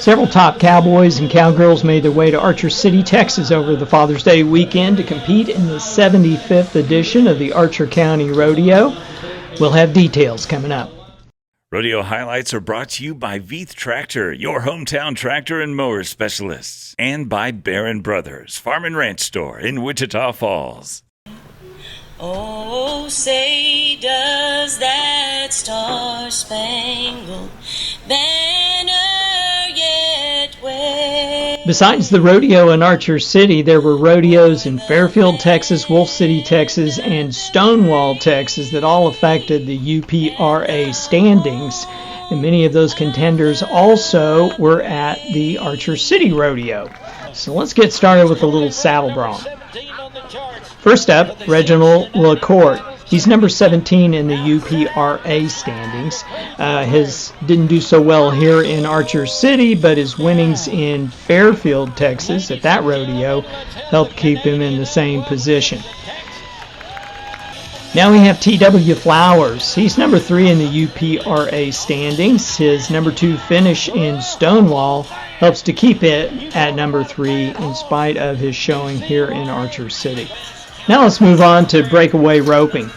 Several top cowboys and cowgirls made their way to Archer City, Texas over the Father's Day weekend to compete in the 75th edition of the Archer County Rodeo. We'll have details coming up. Rodeo highlights are brought to you by Veith Tractor, your hometown tractor and mower specialists, and by Barron Brothers Farm and Ranch Store in Wichita Falls. Oh, say does that star-spangled banner yet wave? Besides the rodeo in Archer City, there were rodeos in Fairfield, Texas, Wolf City, Texas, and Stonewall, Texas that all affected the UPRA standings. And many of those contenders also were at the Archer City Rodeo. So let's get started with a little saddle brawl. First up, Reginald LaCourte. He's number 17 in the UPRA standings. Didn't do so well here in Archer City, but his winnings in Fairfield, Texas, at that rodeo, helped keep him in the same position. Now we have T.W. Flowers. He's number 3 in the UPRA standings. His number 2 finish in Stonewall helps to keep it at number 3 in spite of his showing here in Archer City. Now let's move on to breakaway roping.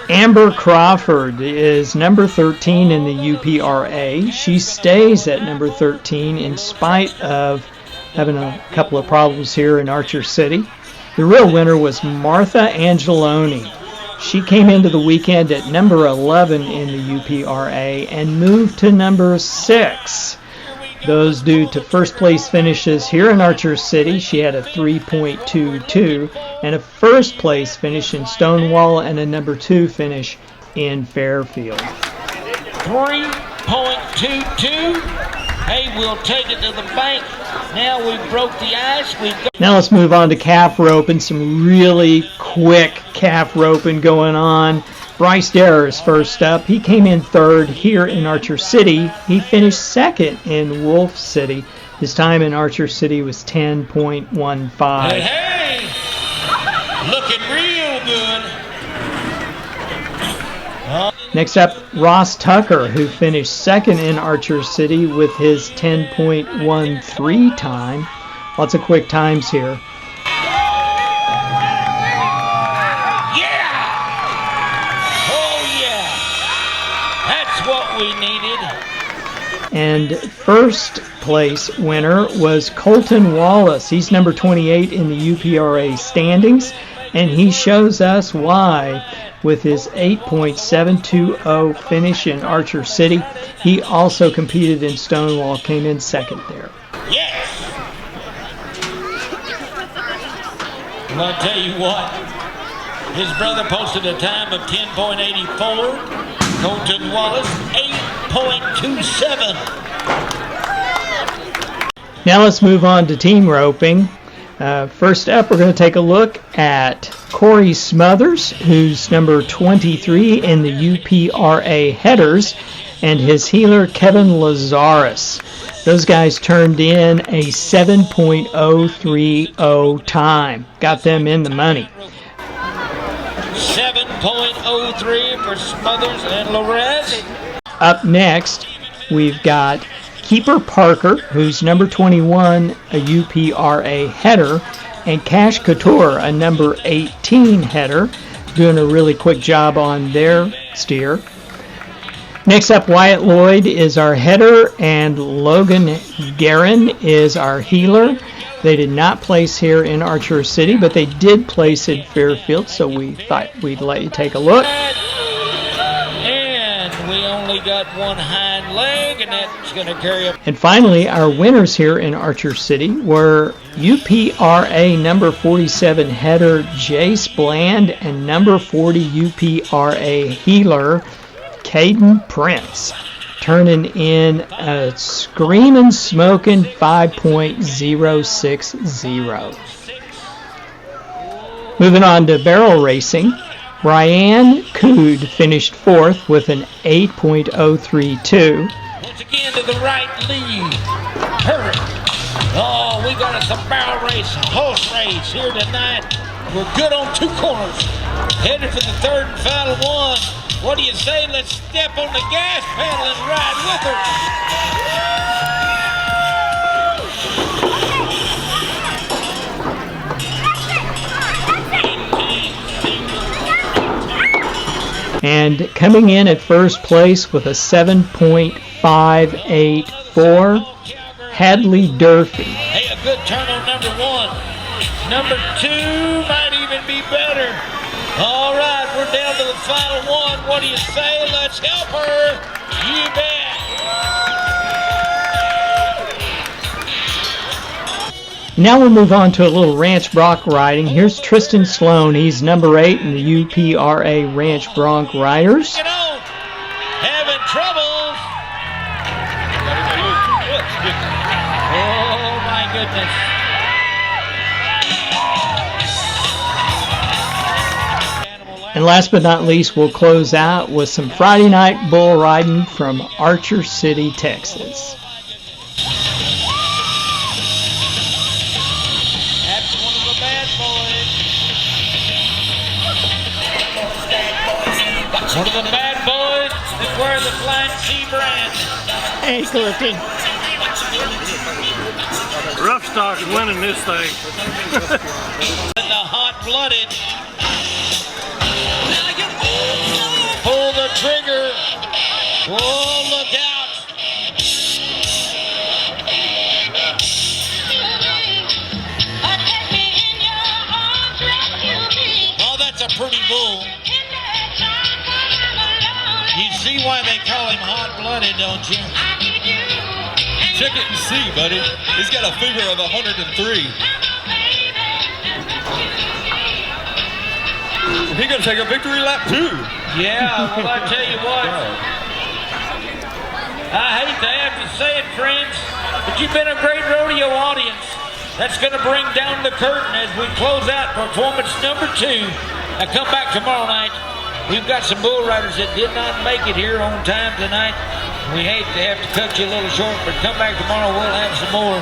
Amber Crawford is number 13 in the UPRA. She stays at number 13 in spite of having a couple of problems here in Archer City. The real winner was Martha Angeloni. She came into the weekend at number 11 in the UPRA and moved to number 6. Those due to first place finishes here in Archer City. She had a 3.22 and a first place finish in Stonewall and a number 2 finish in Fairfield. 3.22. Hey, we'll take it to the bank. Now we broke the ice. Now let's move on to calf roping. Some really quick calf roping going on. Bryce Derrer is first up. He came in third here in Archer City. He finished second in Wolf City. His time in Archer City was 10.15. Hey, looking real good. Next up, Ross Tucker, who finished second in Archer City with his 10.13 time. Lots of quick times here. And first place winner was Colton Wallace. He's number 28 in the UPRA standings, and he shows us why with his 8.720 finish in Archer City. He also competed in Stonewall, came in second there. Yes! And I'll tell you what, his brother posted a time of 10.84. Colton Wallace, 8.27. Now let's move on to team roping. First up, we're going to take a look at Corey Smothers, who's number 23 in the UPRA headers, and his heeler, Kevin Lazarus. Those guys turned in a 7.030 time. Got them in the money. 7.03 for Smothers and Lorez. Up next, we've got Keeper Parker, who's number 21, a UPRA header, and Cash Couture, a number 18 header, doing a really quick job on their steer. Next up, Wyatt Lloyd is our header, and Logan Guerin is our heeler. They did not place here in Archer City, but they did place in Fairfield, so we thought we'd let you take a look. And we only got one hind leg, and that's going to carry up. And finally, our winners here in Archer City were UPRA number 47 header Jace Bland and number 40 UPRA heeler Caden Prince, turning in a screaming, smoking 5.060. Moving on to barrel racing, Brian Cood finished fourth with an 8.032. Once again to the right lead. Hurry. Oh, we got us a barrel race, horse race here tonight. We're good on two corners. Headed for the third and final one. What do you say? Let's step on the gas pedal and ride with her. And coming in at first place with a 7.584, Hadley Durfee. Hey, a good turn on number 1. Number 2 might even be better. All right, we're down to the final one. What do you say? Let's help her. You bet. Now we'll move on to a little ranch bronc riding. Here's Tristan Sloan. He's number 8 in the UPRA Ranch Bronc Riders. Get on. Having trouble. Oh, my goodness. And last but not least, we'll close out with some Friday night bull riding from Archer City, Texas. That's one of the bad boys. One of the bad boys that wear the Flying C brand. Hey, Clifton. Rough Stock is winning this thing. And the hot-blooded. Pull the trigger. Whoa, look out. Oh, that's a pretty bull. You see why they call him hot-blooded, don't you? Check it and see, buddy. He's got a figure of 103. He gonna take a victory lap too. Yeah, well, I tell you what. I hate to have to say it, friends, but you've been a great rodeo audience. That's going to bring down the curtain as we close out performance number 2. Now come back tomorrow night. We've got some bull riders that did not make it here on time tonight. We hate to have to cut you a little short, but come back tomorrow. We'll have some more.